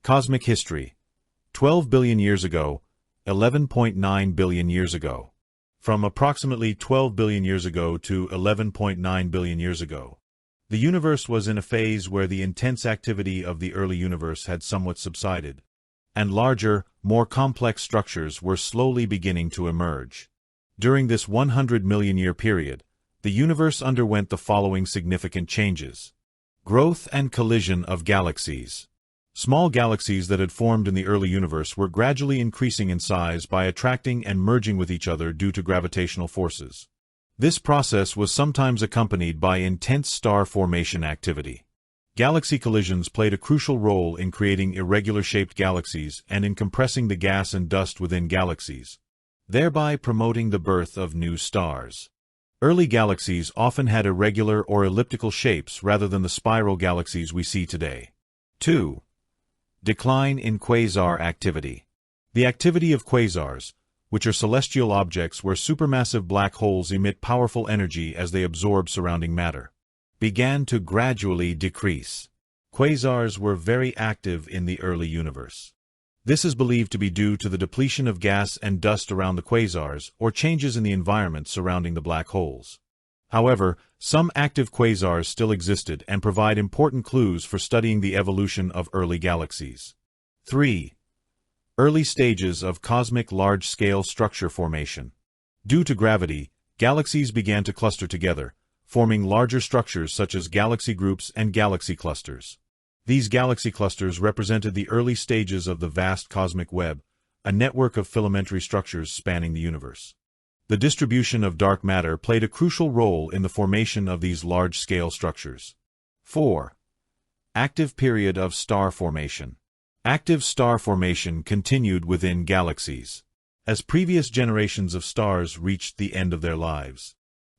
Cosmic history. 12 billion years ago, 11.9 billion years ago. From approximately 12 billion years ago to 11.9 billion years ago. The universe was in a phase where the intense activity of the early universe had somewhat subsided, and larger, more complex structures were slowly beginning to emerge. During this 100 million year period, the universe underwent the following significant changes. Growth and collision of galaxies. Small galaxies that had formed in the early universe were gradually increasing in size by attracting and merging with each other due to gravitational forces. This process was sometimes accompanied by intense star formation activity. Galaxy collisions played a crucial role in creating irregular-shaped galaxies and in compressing the gas and dust within galaxies, thereby promoting the birth of new stars. Early galaxies often had irregular or elliptical shapes rather than the spiral galaxies we see today. 2. Decline in quasar activity. The activity of quasars, which are celestial objects where supermassive black holes emit powerful energy as they absorb surrounding matter, began to gradually decrease. Quasars were very active in the early universe. This is believed to be due to the depletion of gas and dust around the quasars or changes in the environment surrounding the black holes. However, some active quasars still existed and provide important clues for studying the evolution of early galaxies. 3. Early stages of cosmic large-scale structure formation. Due to gravity, galaxies began to cluster together, forming larger structures such as galaxy groups and galaxy clusters. These galaxy clusters represented the early stages of the vast cosmic web, a network of filamentary structures spanning the universe. The distribution of dark matter played a crucial role in the formation of these large-scale structures. 4. Active period of star formation. Active star formation continued within galaxies. As previous generations of stars reached the end of their lives,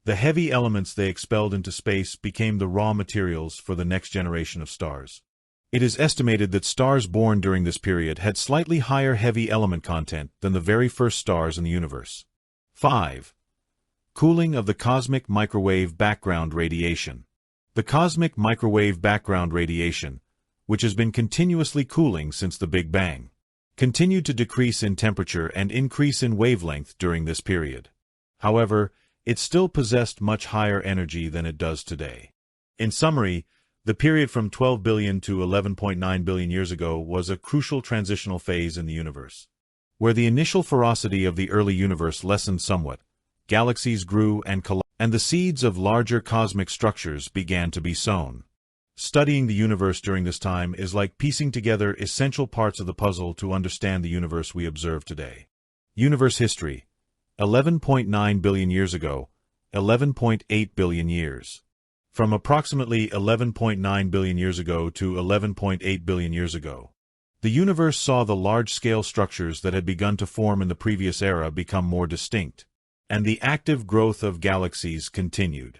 the heavy elements they expelled into space became the raw materials for the next generation of stars. It is estimated that stars born during this period had slightly higher heavy element content than the very first stars in the universe. 5. Cooling of the cosmic microwave background radiation. The cosmic microwave background radiation, which has been continuously cooling since the Big Bang, continued to decrease in temperature and increase in wavelength during this period. However, it still possessed much higher energy than it does today. In summary, the period from 12 billion to 11.9 billion years ago was a crucial transitional phase in the universe. Where the initial ferocity of the early universe lessened somewhat, galaxies grew and collided, and the seeds of larger cosmic structures began to be sown. Studying the universe during this time is like piecing together essential parts of the puzzle to understand the universe we observe today. Universe history. 11.9 billion years ago, 11.8 billion years. From approximately 11.9 billion years ago to 11.8 billion years ago. The universe saw the large-scale structures that had begun to form in the previous era become more distinct, and the active growth of galaxies continued.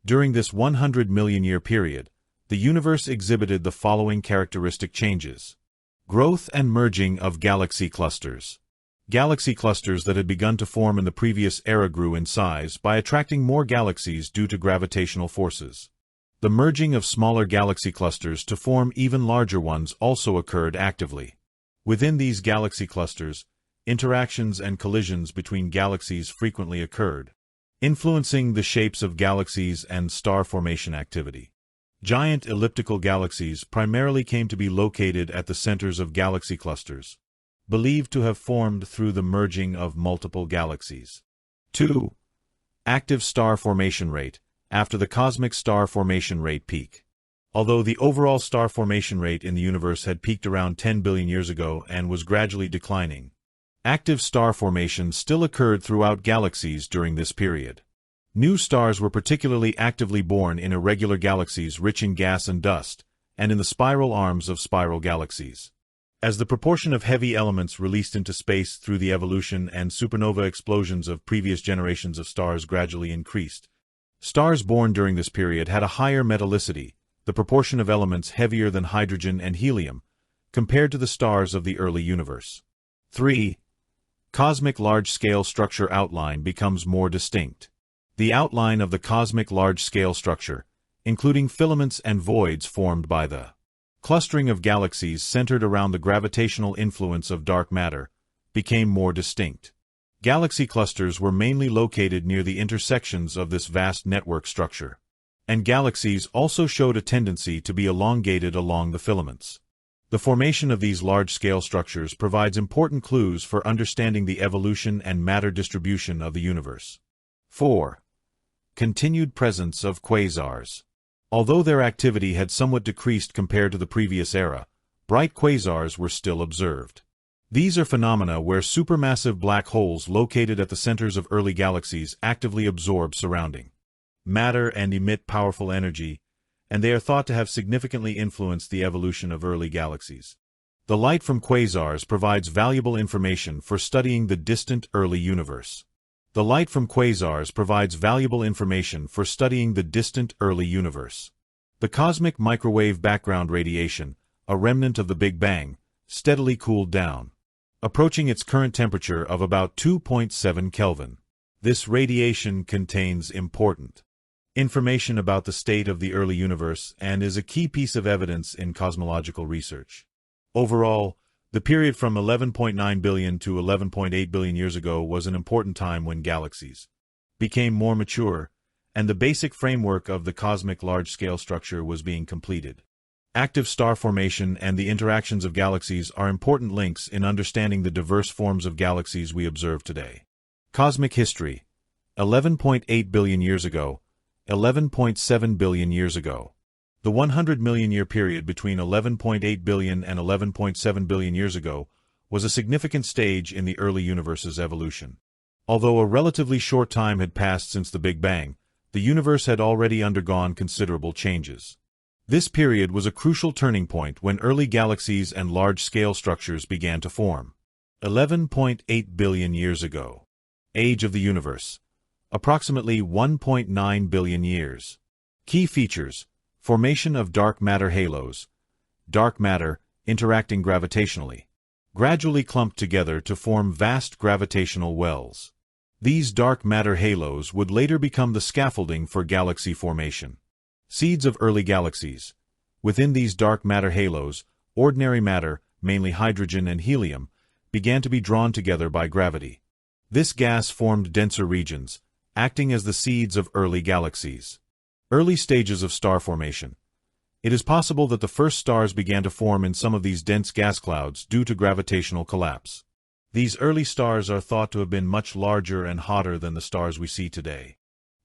During this 100 million year period, the universe exhibited the following characteristic changes. Growth and merging of galaxy clusters. Galaxy clusters that had begun to form in the previous era grew in size by attracting more galaxies due to gravitational forces. The merging of smaller galaxy clusters to form even larger ones also occurred actively. Within these galaxy clusters, interactions and collisions between galaxies frequently occurred, influencing the shapes of galaxies and star formation activity. Giant elliptical galaxies primarily came to be located at the centers of galaxy clusters, believed to have formed through the merging of multiple galaxies. 2. Active star formation rate. After the cosmic star formation rate peak. Although the overall star formation rate in the universe had peaked around 10 billion years ago and was gradually declining, active star formation still occurred throughout galaxies during this period. New stars were particularly actively born in irregular galaxies rich in gas and dust, and in the spiral arms of spiral galaxies. As the proportion of heavy elements released into space through the evolution and supernova explosions of previous generations of stars gradually increased, stars born during this period had a higher metallicity, the proportion of elements heavier than hydrogen and helium, compared to the stars of the early universe. 3. Cosmic large-scale structure outline becomes more distinct. The outline of the cosmic large-scale structure, including filaments and voids formed by the clustering of galaxies centered around the gravitational influence of dark matter became more distinct. Galaxy clusters were mainly located near the intersections of this vast network structure, and galaxies also showed a tendency to be elongated along the filaments. The formation of these large-scale structures provides important clues for understanding the evolution and matter distribution of the universe. 4. Continued presence of quasars. Although their activity had somewhat decreased compared to the previous era, bright quasars were still observed. These are phenomena where supermassive black holes located at the centers of early galaxies actively absorb surrounding matter and emit powerful energy, and they are thought to have significantly influenced the evolution of early galaxies. The light from quasars provides valuable information for studying the distant early universe. The light from quasars provides valuable information for studying the distant early universe. The cosmic microwave background radiation, a remnant of the Big Bang, steadily cooled down, approaching its current temperature of about 2.7 Kelvin. This radiation contains important information about the state of the early universe and is a key piece of evidence in cosmological research. Overall, the period from 11.9 billion to 11.8 billion years ago was an important time when galaxies became more mature, and the basic framework of the cosmic large-scale structure was being completed. Active star formation and the interactions of galaxies are important links in understanding the diverse forms of galaxies we observe today. Cosmic history: 11.8 billion years ago, 11.7 billion years ago. The 100 million year period between 11.8 billion and 11.7 billion years ago was a significant stage in the early universe's evolution. Although a relatively short time had passed since the Big Bang, the universe had already undergone considerable changes. This period was a crucial turning point when early galaxies and large-scale structures began to form. 11.8 billion years ago. Age of the universe: approximately 1.9 billion years. Key features: formation of dark matter halos. Dark matter, interacting gravitationally, gradually clumped together to form vast gravitational wells. These dark matter halos would later become the scaffolding for galaxy formation. Seeds of early galaxies. Within these dark matter halos, ordinary matter, mainly hydrogen and helium, began to be drawn together by gravity. This gas formed denser regions, acting as the seeds of early galaxies. Early stages of star formation. It is possible that the first stars began to form in some of these dense gas clouds due to gravitational collapse. These early stars are thought to have been much larger and hotter than the stars we see today.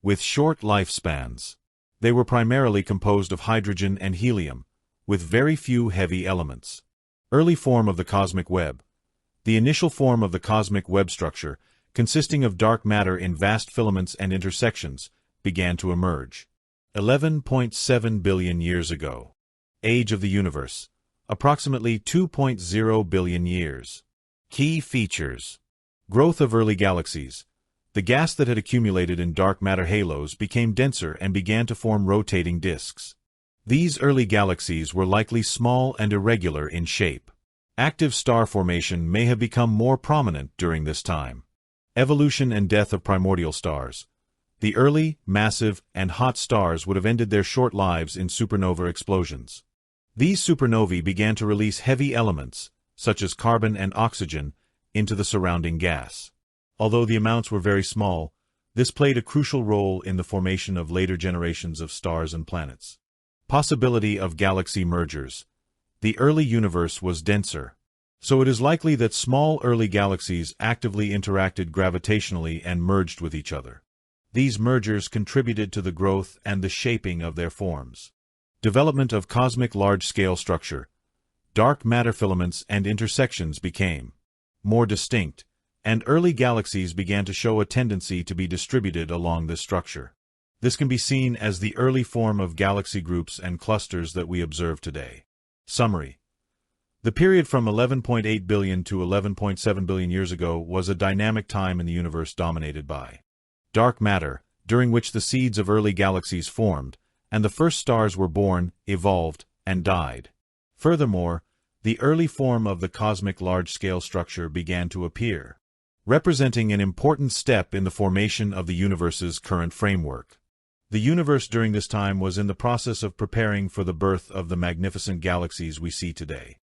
With short lifespans. They were primarily composed of hydrogen and helium, with very few heavy elements. Early form of the cosmic web. The initial form of the cosmic web structure, consisting of dark matter in vast filaments and intersections, began to emerge. 11.7 billion years ago. Age of the universe: approximately 2.0 billion years. Key features: growth of early galaxies. The gas that had accumulated in dark matter halos became denser and began to form rotating disks. These early galaxies were likely small and irregular in shape. Active star formation may have become more prominent during this time. Evolution and death of primordial stars. The early, massive, and hot stars would have ended their short lives in supernova explosions. These supernovae began to release heavy elements, such as carbon and oxygen, into the surrounding gas. Although the amounts were very small, this played a crucial role in the formation of later generations of stars and planets. Possibility of galaxy mergers. The early universe was denser, so it is likely that small early galaxies actively interacted gravitationally and merged with each other. These mergers contributed to the growth and the shaping of their forms. Development of cosmic large-scale structure. Dark matter filaments and intersections became more distinct, and early galaxies began to show a tendency to be distributed along this structure. This can be seen as the early form of galaxy groups and clusters that we observe today. Summary: the period from 11.8 billion to 11.7 billion years ago was a dynamic time in the universe dominated by dark matter, during which the seeds of early galaxies formed, and the first stars were born, evolved, and died. Furthermore, the early form of the cosmic large-scale structure began to appear, representing an important step in the formation of the universe's current framework. The universe during this time was in the process of preparing for the birth of the magnificent galaxies we see today.